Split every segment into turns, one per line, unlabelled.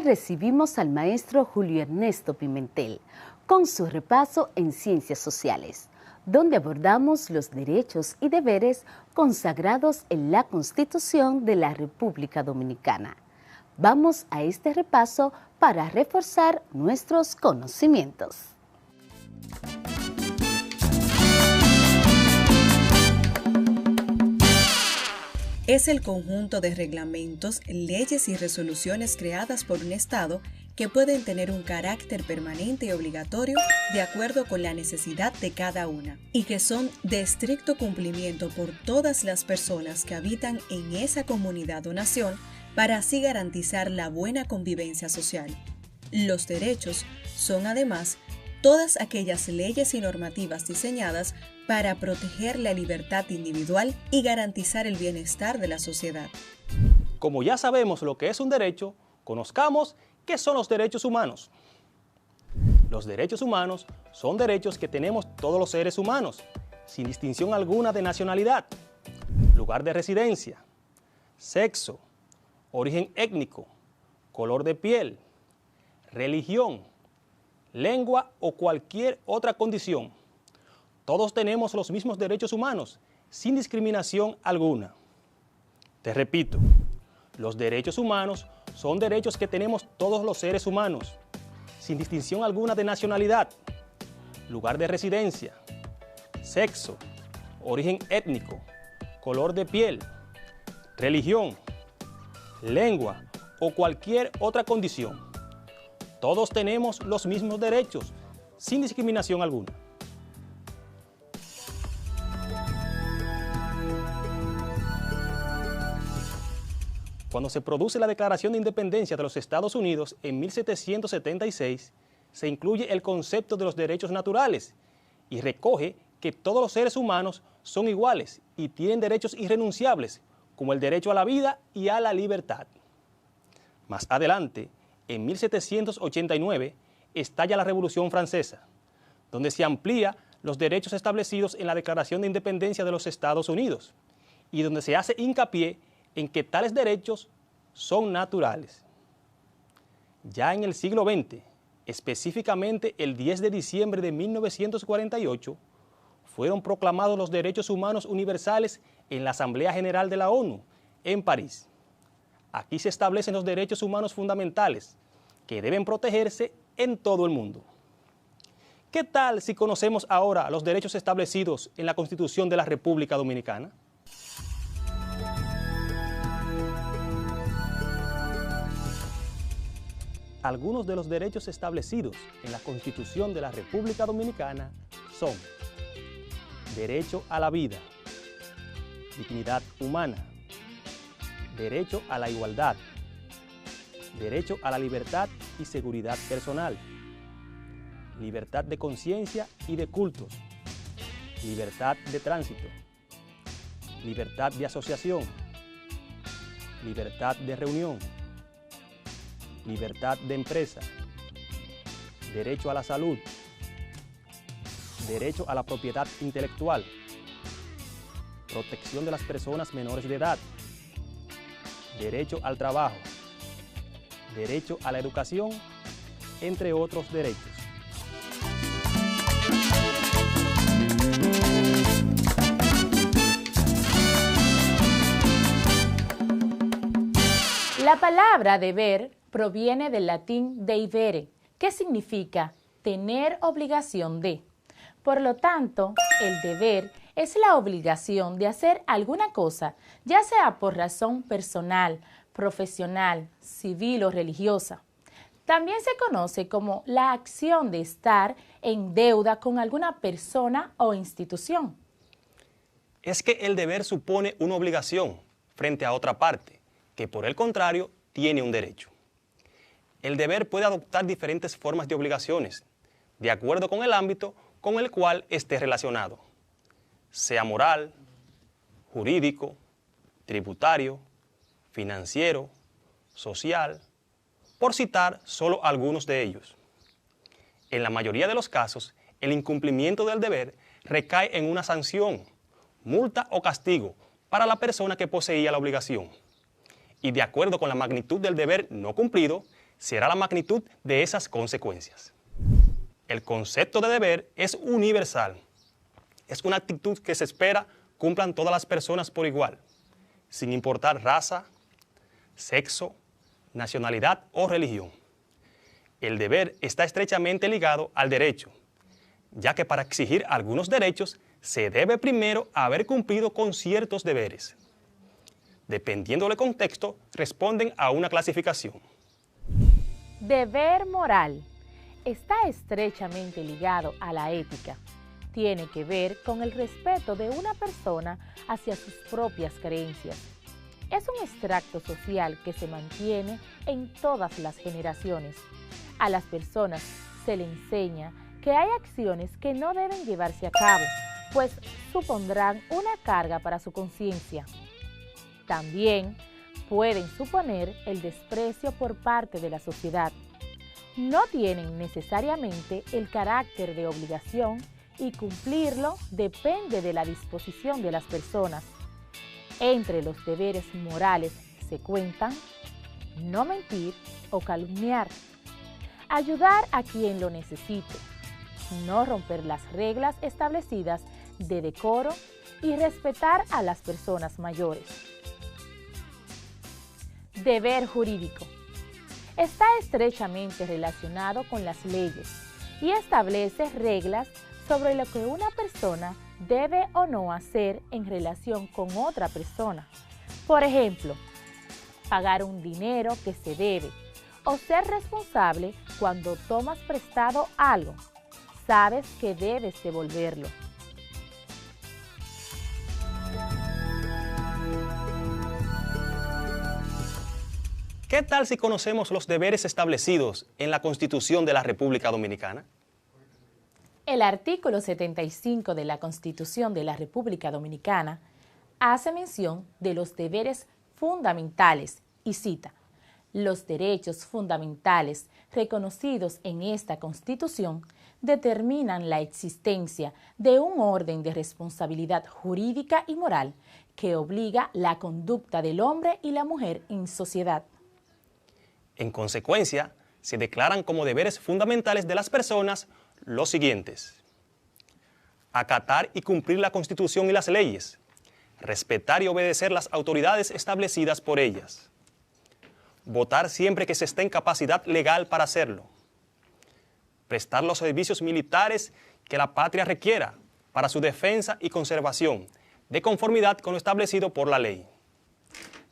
recibimos al maestro Julio Ernesto Pimentel con su repaso en Ciencias Sociales, donde abordamos los derechos y deberes consagrados en la Constitución de la República Dominicana. Vamos a este repaso para reforzar nuestros conocimientos.
Es el conjunto de reglamentos, leyes y resoluciones creadas por un Estado que pueden tener un carácter permanente y obligatorio de acuerdo con la necesidad de cada una y que son de estricto cumplimiento por todas las personas que habitan en esa comunidad o nación para así garantizar la buena convivencia social. Los derechos son además todas aquellas leyes y normativas diseñadas para proteger la libertad individual y garantizar el bienestar de la sociedad.
Como ya sabemos lo que es un derecho, conozcamos qué son los derechos humanos. Los derechos humanos son derechos que tenemos todos los seres humanos, sin distinción alguna de nacionalidad, lugar de residencia, sexo, origen étnico, color de piel, religión, lengua o cualquier otra condición. Todos tenemos los mismos derechos humanos, sin discriminación alguna. Te repito, los derechos humanos son derechos que tenemos todos los seres humanos, sin distinción alguna de nacionalidad, lugar de residencia, sexo, origen étnico, color de piel, religión, lengua o cualquier otra condición. Todos tenemos los mismos derechos, sin discriminación alguna. Cuando se produce la Declaración de Independencia de los Estados Unidos en 1776, se incluye el concepto de los derechos naturales y recoge que todos los seres humanos son iguales y tienen derechos irrenunciables, como el derecho a la vida y a la libertad. Más adelante, en 1789, estalla la Revolución Francesa, donde se amplía los derechos establecidos en la Declaración de Independencia de los Estados Unidos y donde se hace hincapié en que tales derechos son naturales. Ya en el siglo XX, específicamente el 10 de diciembre de 1948, fueron proclamados los derechos humanos universales en la Asamblea General de la ONU, en París. Aquí se establecen los derechos humanos fundamentales, que deben protegerse en todo el mundo. ¿Qué tal si conocemos ahora los derechos establecidos en la Constitución de la República Dominicana? Algunos de los derechos establecidos en la Constitución de la República Dominicana son: derecho a la vida, dignidad humana, derecho a la igualdad, derecho a la libertad y seguridad personal, libertad de conciencia y de cultos, libertad de tránsito, libertad de asociación, libertad de reunión, libertad de empresa, derecho a la salud, derecho a la propiedad intelectual, protección de las personas menores de edad, derecho al trabajo, derecho a la educación, entre otros derechos.
La palabra deber proviene del latín deivere, que significa tener obligación de. Por lo tanto, el deber es la obligación de hacer alguna cosa, ya sea por razón personal, profesional, civil o religiosa. También se conoce como la acción de estar en deuda con alguna persona o institución.
Es que el deber supone una obligación frente a otra parte, que por el contrario tiene un derecho. El deber puede adoptar diferentes formas de obligaciones, de acuerdo con el ámbito con el cual esté relacionado, sea moral, jurídico, tributario, financiero, social, por citar solo algunos de ellos. En la mayoría de los casos, el incumplimiento del deber recae en una sanción, multa o castigo para la persona que poseía la obligación. Y de acuerdo con la magnitud del deber no cumplido, será la magnitud de esas consecuencias. El concepto de deber es universal. Es una actitud que se espera cumplan todas las personas por igual, sin importar raza, sexo, nacionalidad o religión. El deber está estrechamente ligado al derecho, ya que para exigir algunos derechos se debe primero haber cumplido con ciertos deberes. Dependiendo del contexto, responden a una clasificación.
Deber moral está estrechamente ligado a la ética. Tiene que ver con el respeto de una persona hacia sus propias creencias. Es un extracto social que se mantiene en todas las generaciones. A las personas se le enseña que hay acciones que no deben llevarse a cabo, pues supondrán una carga para su conciencia. También pueden suponer el desprecio por parte de la sociedad. No tienen necesariamente el carácter de obligación y cumplirlo depende de la disposición de las personas. Entre los deberes morales se cuentan no mentir o calumniar, ayudar a quien lo necesite, no romper las reglas establecidas de decoro y respetar a las personas mayores. Deber jurídico. Está estrechamente relacionado con las leyes y establece reglas sobre lo que una persona debe o no hacer en relación con otra persona. Por ejemplo, pagar un dinero que se debe o ser responsable cuando tomas prestado algo. Sabes que debes devolverlo.
¿Qué tal si conocemos los deberes establecidos en la Constitución de la República Dominicana?
El artículo 75 de la Constitución de la República Dominicana hace mención de los deberes fundamentales y cita: los derechos fundamentales reconocidos en esta Constitución determinan la existencia de un orden de responsabilidad jurídica y moral que obliga la conducta del hombre y la mujer en sociedad.
En consecuencia, se declaran como deberes fundamentales de las personas los siguientes: acatar y cumplir la Constitución y las leyes, respetar y obedecer las autoridades establecidas por ellas, votar siempre que se esté en capacidad legal para hacerlo, prestar los servicios militares que la patria requiera para su defensa y conservación, de conformidad con lo establecido por la ley.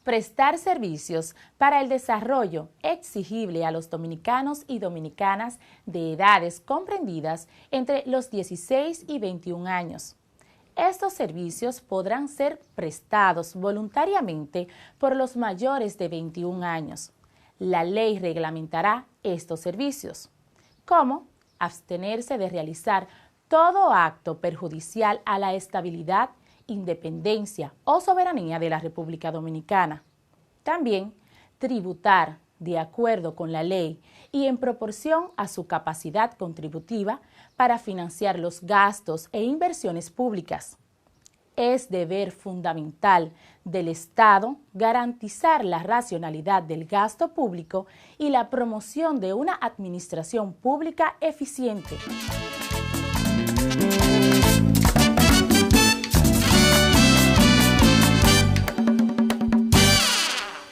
Prestar servicios para el desarrollo exigible a los dominicanos y dominicanas de edades comprendidas entre los 16 y 21 años. Estos servicios podrán ser prestados voluntariamente por los mayores de 21 años. La ley reglamentará estos servicios, como abstenerse de realizar todo acto perjudicial a la estabilidad, independencia o soberanía de la República Dominicana. También tributar de acuerdo con la ley y en proporción a su capacidad contributiva para financiar los gastos e inversiones públicas. Es deber fundamental del Estado garantizar la racionalidad del gasto público y la promoción de una administración pública eficiente.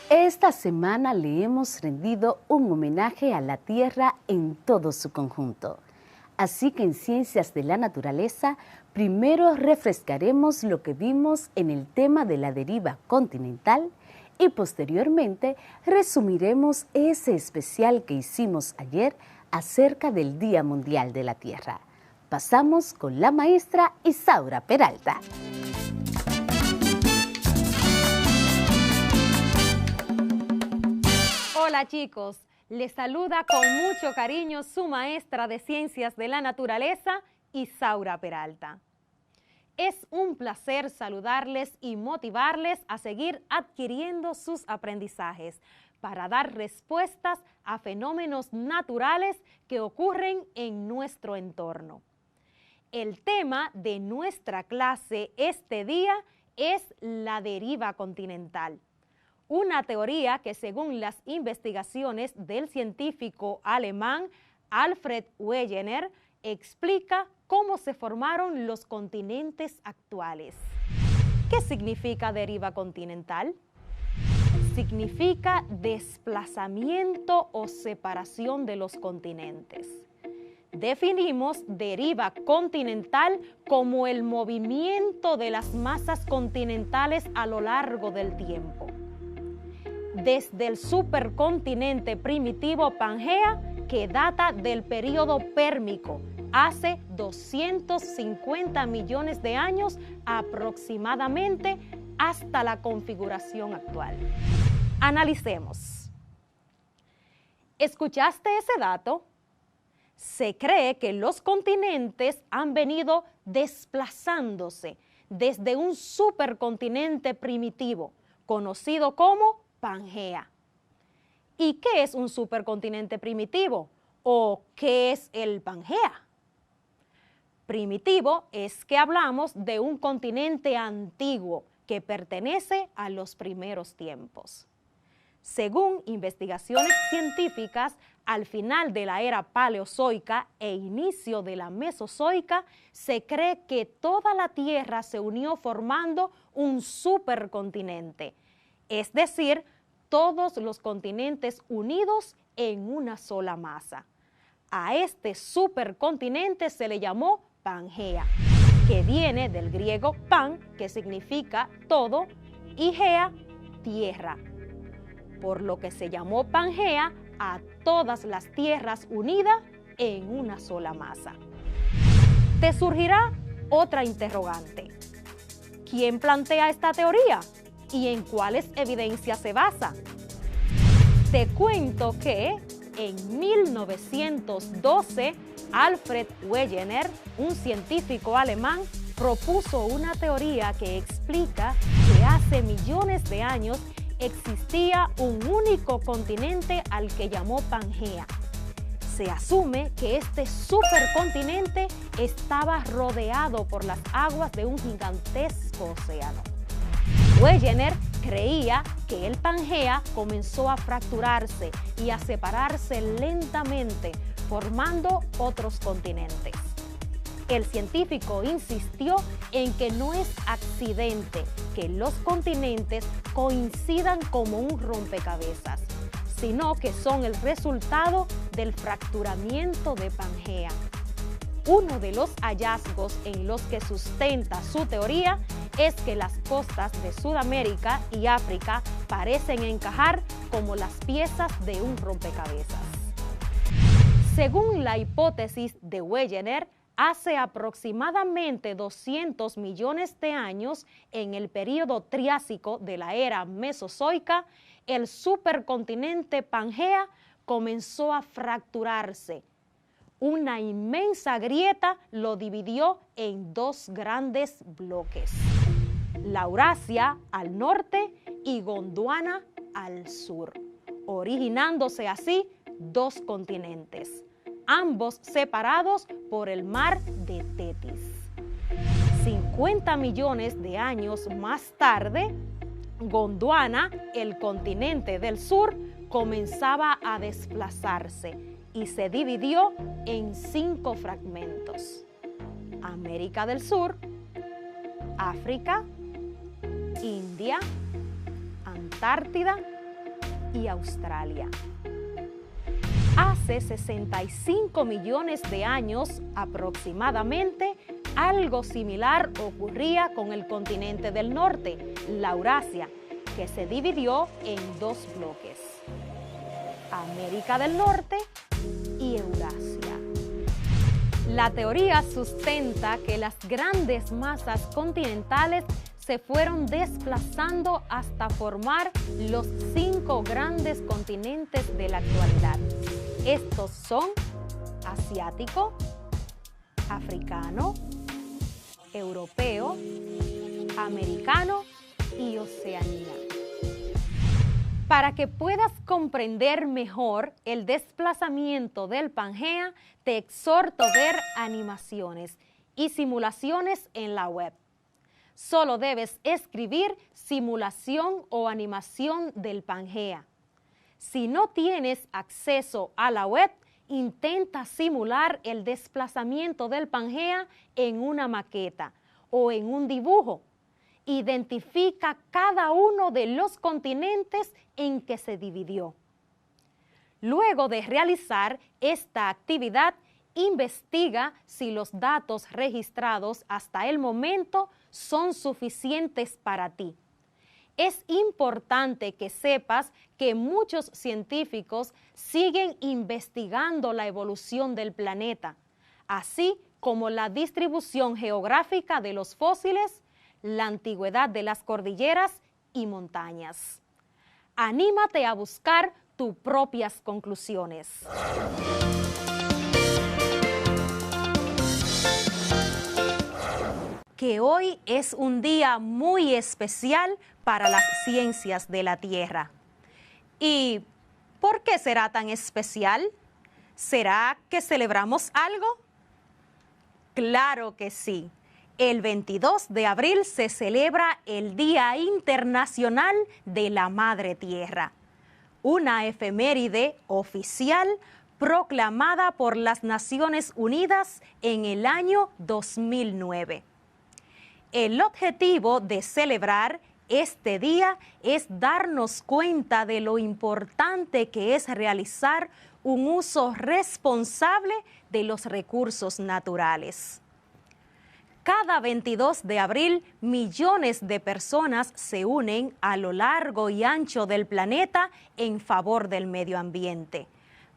Esta semana le hemos rendido un homenaje a la tierra en todo su conjunto. Así que en Ciencias de la Naturaleza, primero refrescaremos lo que vimos en el tema de la deriva continental y posteriormente resumiremos ese especial que hicimos ayer acerca del Día Mundial de la Tierra. Pasamos con la maestra Isaura Peralta.
Hola chicos, les saluda con mucho cariño su maestra de Ciencias de la Naturaleza, Isaura Peralta. Es un placer saludarles y motivarles a seguir adquiriendo sus aprendizajes para dar respuestas a fenómenos naturales que ocurren en nuestro entorno. El tema de nuestra clase este día es la deriva continental, Una teoría que, según las investigaciones del científico alemán Alfred Wegener, explica cómo se formaron los continentes actuales. ¿Qué significa deriva continental? Significa desplazamiento o separación de los continentes. Definimos deriva continental como el movimiento de las masas continentales a lo largo del tiempo. Desde el supercontinente primitivo Pangea, que data del período pérmico, hace 250 millones de años aproximadamente, hasta la configuración actual. Analicemos. ¿Escuchaste ese dato? Se cree que los continentes han venido desplazándose desde un supercontinente primitivo, conocido como Pangea. ¿Y qué es un supercontinente primitivo? ¿O qué es el Pangea? Primitivo es que hablamos de un continente antiguo que pertenece a los primeros tiempos. Según investigaciones científicas, al final de la era paleozoica e inicio de la mesozoica, se cree que toda la Tierra se unió formando un supercontinente, es decir, todos los continentes unidos en una sola masa. A este supercontinente se le llamó Pangea, que viene del griego pan, que significa todo, y gea, tierra, por lo que se llamó Pangea a todas las tierras unidas en una sola masa. Te surgirá otra interrogante. ¿Quién plantea esta teoría? ¿Y en cuáles evidencias se basa? Te cuento que en 1912, Alfred Wegener, un científico alemán, propuso una teoría que explica que hace millones de años existía un único continente al que llamó Pangea. Se asume que este supercontinente estaba rodeado por las aguas de un gigantesco océano. Wegener creía que el Pangea comenzó a fracturarse y a separarse lentamente, formando otros continentes. El científico insistió en que no es accidente que los continentes coincidan como un rompecabezas, sino que son el resultado del fracturamiento de Pangea. Uno de los hallazgos en los que sustenta su teoría es que las costas de Sudamérica y África parecen encajar como las piezas de un rompecabezas. Según la hipótesis de Wegener, hace aproximadamente 200 millones de años, en el período Triásico de la era Mesozoica, el supercontinente Pangea comenzó a fracturarse. Una inmensa grieta lo dividió en dos grandes bloques: Laurasia al norte y Gondwana al sur, originándose así dos continentes, ambos separados por el mar de Tetis. 50 millones de años más tarde, Gondwana, el continente del sur, comenzaba a desplazarse y se dividió en 5 fragmentos: América del Sur, África, India, Antártida y Australia. Hace 65 millones de años aproximadamente, algo similar ocurría con el continente del norte, Laurasia, que se dividió en 2 bloques: América del Norte y Eurasia. La teoría sustenta que las grandes masas continentales se fueron desplazando hasta formar los 5 grandes continentes de la actualidad. Estos son asiático, africano, europeo, americano y Oceanía. Para que puedas comprender mejor el desplazamiento del Pangea, te exhorto a ver animaciones y simulaciones en la web. Solo debes escribir simulación o animación del Pangea. Si no tienes acceso a la web, intenta simular el desplazamiento del Pangea en una maqueta o en un dibujo. Identifica cada uno de los continentes en que se dividió. Luego de realizar esta actividad, investiga si los datos registrados hasta el momento son suficientes para ti. Es importante que sepas que muchos científicos siguen investigando la evolución del planeta, así como la distribución geográfica de los fósiles, la antigüedad de las cordilleras y montañas. Anímate a buscar tus propias conclusiones. Que hoy es un día muy especial para las ciencias de la Tierra. ¿Y por qué será tan especial? ¿Será que celebramos algo? Claro que sí. El 22 de abril se celebra el Día Internacional de la Madre Tierra, una efeméride oficial proclamada por las Naciones Unidas en el año 2009. El objetivo de celebrar este día es darnos cuenta de lo importante que es realizar un uso responsable de los recursos naturales. Cada 22 de abril, millones de personas se unen a lo largo y ancho del planeta en favor del medio ambiente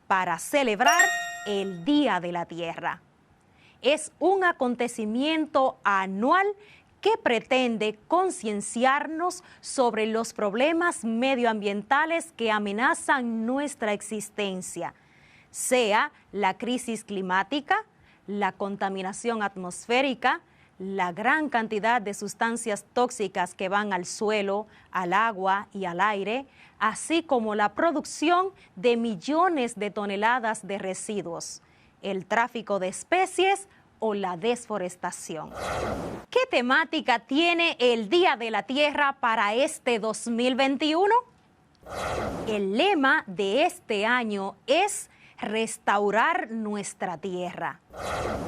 para celebrar el Día de la Tierra. Es un acontecimiento anual que pretende concienciarnos sobre los problemas medioambientales que amenazan nuestra existencia, sea la crisis climática, la contaminación atmosférica, la gran cantidad de sustancias tóxicas que van al suelo, al agua y al aire, así como la producción de millones de toneladas de residuos, el tráfico de especies o la desforestación. ¿Qué temática tiene el Día de la Tierra para este 2021? El lema de este año es restaurar nuestra tierra.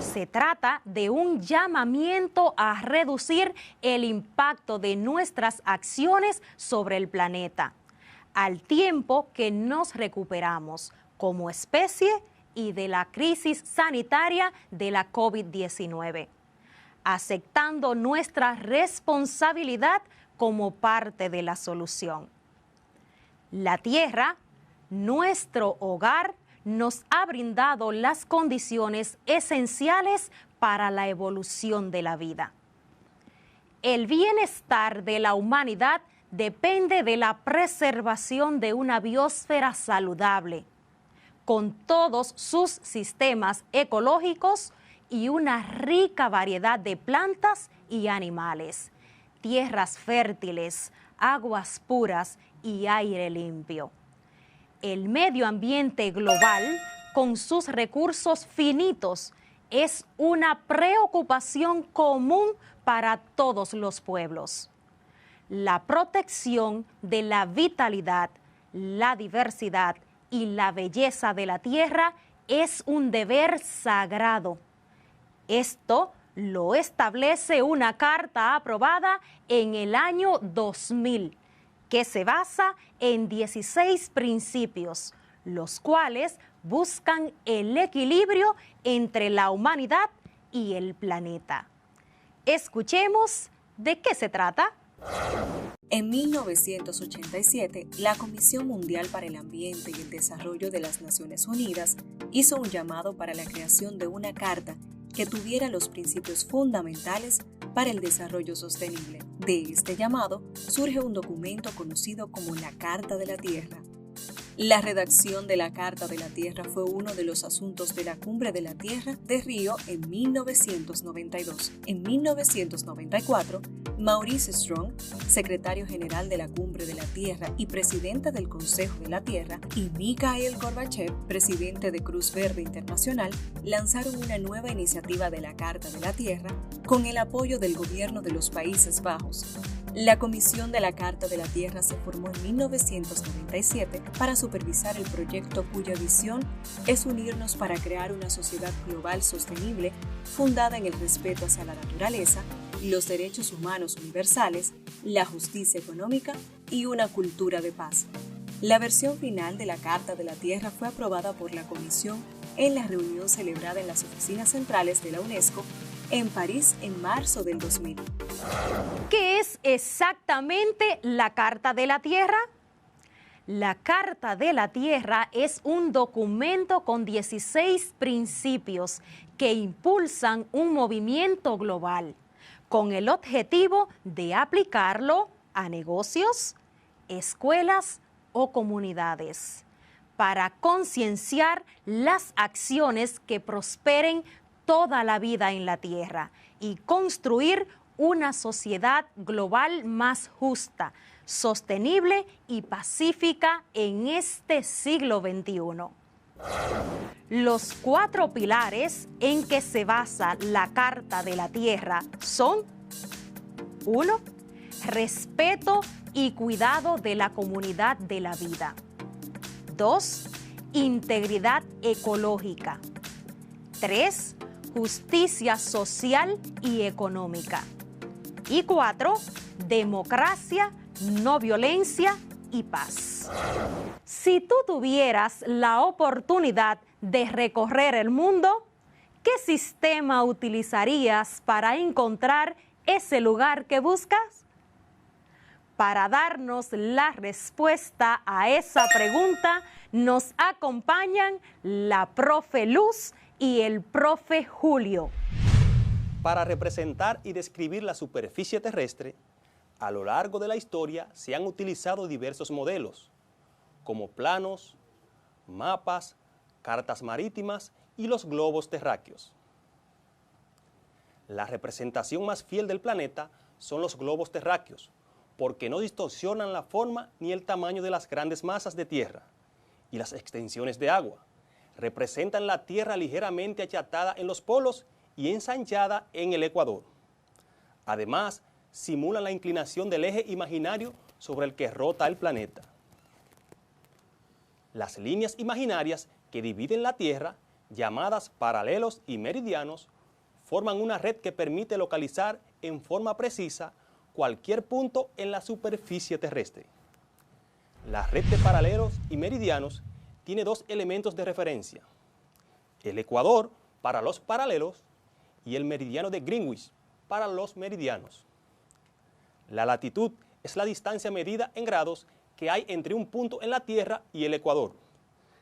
Se trata de un llamamiento a reducir el impacto de nuestras acciones sobre el planeta, al tiempo que nos recuperamos como especie y de la crisis sanitaria de la COVID-19, aceptando nuestra responsabilidad como parte de la solución. La tierra, nuestro hogar, nos ha brindado las condiciones esenciales para la evolución de la vida. El bienestar de la humanidad depende de la preservación de una biosfera saludable, con todos sus sistemas ecológicos y una rica variedad de plantas y animales, tierras fértiles, aguas puras y aire limpio. El medio ambiente global, con sus recursos finitos, es una preocupación común para todos los pueblos. La protección de la vitalidad, la diversidad y la belleza de la tierra es un deber sagrado. Esto lo establece una carta aprobada en el año 2000, que se basa en 16 principios, los cuales buscan el equilibrio entre la humanidad y el planeta. Escuchemos de qué se trata.
En 1987, la Comisión Mundial para el Ambiente y el Desarrollo de las Naciones Unidas hizo un llamado para la creación de una carta que tuviera los principios fundamentales para el desarrollo sostenible. De este llamado surge un documento conocido como la Carta de la Tierra. La redacción de la Carta de la Tierra fue uno de los asuntos de la Cumbre de la Tierra de Río en 1992. En 1994, Maurice Strong, secretario general de la Cumbre de la Tierra y presidente del Consejo de la Tierra, y Mikhail Gorbachev, presidente de Cruz Verde Internacional, lanzaron una nueva iniciativa de la Carta de la Tierra con el apoyo del gobierno de los Países Bajos. La Comisión de la Carta de la Tierra se formó en 1997 para supervisar el proyecto cuya visión es unirnos para crear una sociedad global sostenible fundada en el respeto hacia la naturaleza, los derechos humanos universales, la justicia económica y una cultura de paz. La versión final de la Carta de la Tierra fue aprobada por la Comisión en la reunión celebrada en las oficinas centrales de la UNESCO en París en marzo del 2000.
¿Qué es exactamente la Carta de la Tierra? La Carta de la Tierra es un documento con 16 principios que impulsan un movimiento global con el objetivo de aplicarlo a negocios, escuelas o comunidades para concienciar las acciones que prosperen toda la vida en la Tierra y construir una sociedad global más justa, sostenible y pacífica en este siglo XXI. Los 4 pilares en que se basa la Carta de la Tierra son: 1. Respeto y cuidado de la comunidad de la vida. 2. Integridad ecológica. 3. Justicia social y económica. Y 4. Democracia, no violencia y paz. Si tú tuvieras la oportunidad de recorrer el mundo, ¿qué sistema utilizarías para encontrar ese lugar que buscas? Para darnos la respuesta a esa pregunta, nos acompañan la profe Luz y el profe Julio.
Para representar y describir la superficie terrestre, a lo largo de la historia se han utilizado diversos modelos, como planos, mapas, cartas marítimas y los globos terráqueos. La representación más fiel del planeta son los globos terráqueos, porque no distorsionan la forma ni el tamaño de las grandes masas de tierra y las extensiones de agua. Representan la Tierra ligeramente achatada en los polos y ensanchada en el ecuador. Además, simulan la inclinación del eje imaginario sobre el que rota el planeta. Las líneas imaginarias que dividen la Tierra, llamadas paralelos y meridianos, forman una red que permite localizar en forma precisa cualquier punto en la superficie terrestre. La red de paralelos y meridianos tiene 2 elementos de referencia: el ecuador para los paralelos y el meridiano de Greenwich para los meridianos. La latitud es la distancia medida en grados que hay entre un punto en la Tierra y el ecuador.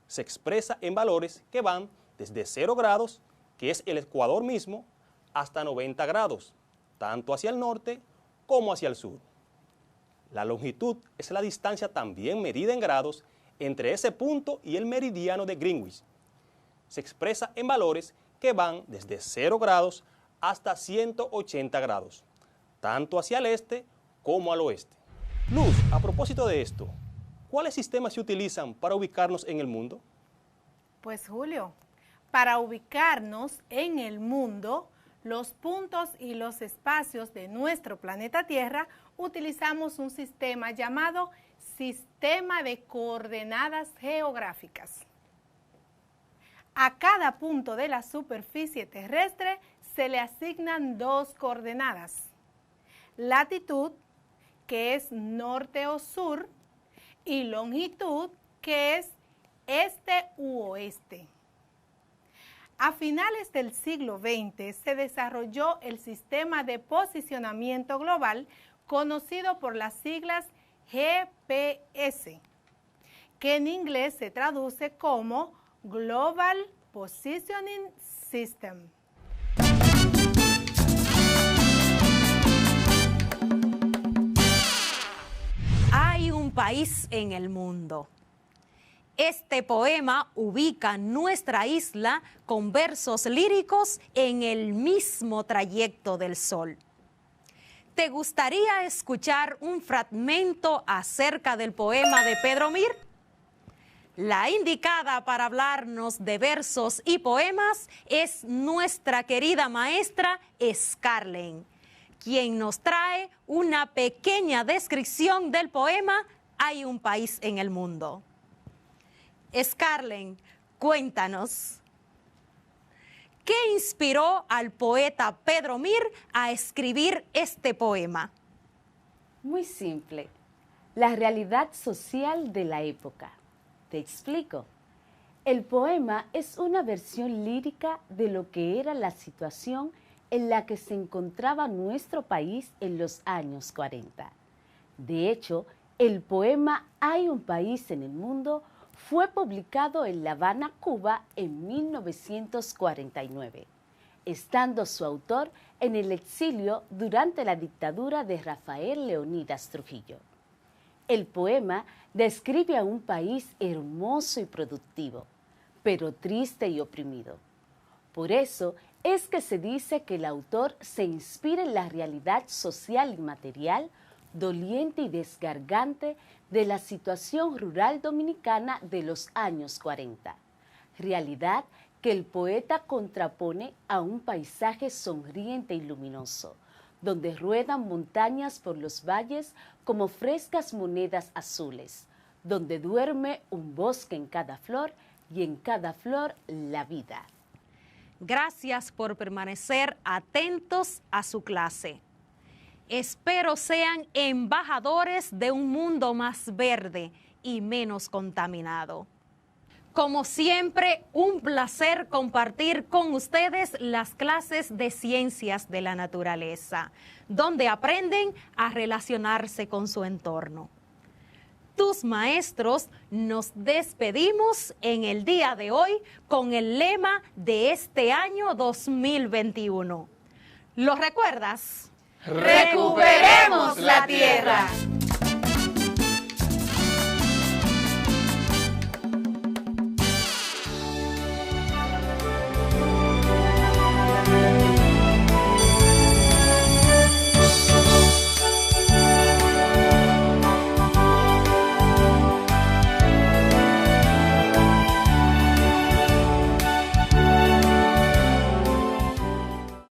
Se expresa en valores que van desde 0 grados, que es el ecuador mismo, hasta 90 grados, tanto hacia el norte como hacia el sur. La longitud es la distancia también medida en grados entre ese punto y el meridiano de Greenwich. Se expresa en valores que van desde 0 grados hasta 180 grados, tanto hacia el este como al oeste. Luz, a propósito de esto, ¿cuáles sistemas se utilizan para ubicarnos en el mundo?
Pues Julio, para ubicarnos en el mundo, los puntos y los espacios de nuestro planeta Tierra, utilizamos un sistema llamado Sistema de Coordenadas Geográficas. A cada punto de la superficie terrestre se le asignan 2 coordenadas: latitud, que es norte o sur, y longitud, que es este u oeste. A finales del siglo XX se desarrolló el sistema de posicionamiento global conocido por las siglas GPS, que en inglés se traduce como Global Positioning System.
Hay un país en el mundo Este poema ubica nuestra isla con versos líricos en el mismo trayecto del sol. ¿Te gustaría escuchar un fragmento acerca del poema de Pedro Mir? La indicada para hablarnos de versos y poemas es nuestra querida maestra Scarlett, quien nos trae una pequeña descripción del poema Hay un país en el mundo. Scarlett, cuéntanos, ¿qué inspiró al poeta Pedro Mir a escribir este poema?
Muy simple, la realidad social de la época. Te explico. El poema es una versión lírica de lo que era la situación en la que se encontraba nuestro país en los años 40. De hecho, el poema Hay un país en el mundo fue publicado en La Habana, Cuba, en 1949, estando su autor en el exilio durante la dictadura de Rafael Leónidas Trujillo. El poema describe a un país hermoso y productivo, pero triste y oprimido. Por eso es que se dice que el autor se inspira en la realidad social y material doliente y desgargante de la situación rural dominicana de los años 40, realidad que el poeta contrapone a un paisaje sonriente y luminoso, donde ruedan montañas por los valles como frescas monedas azules, donde duerme un bosque en cada flor y en cada flor la vida.
Gracias por permanecer atentos a su clase. Espero sean embajadores de un mundo más verde y menos contaminado. Como siempre, un placer compartir con ustedes las clases de Ciencias de la Naturaleza, donde aprenden a relacionarse con su entorno. Tus maestros, nos despedimos en el día de hoy con el lema de este año 2021. ¿Lo recuerdas?
¡Recuperemos la tierra!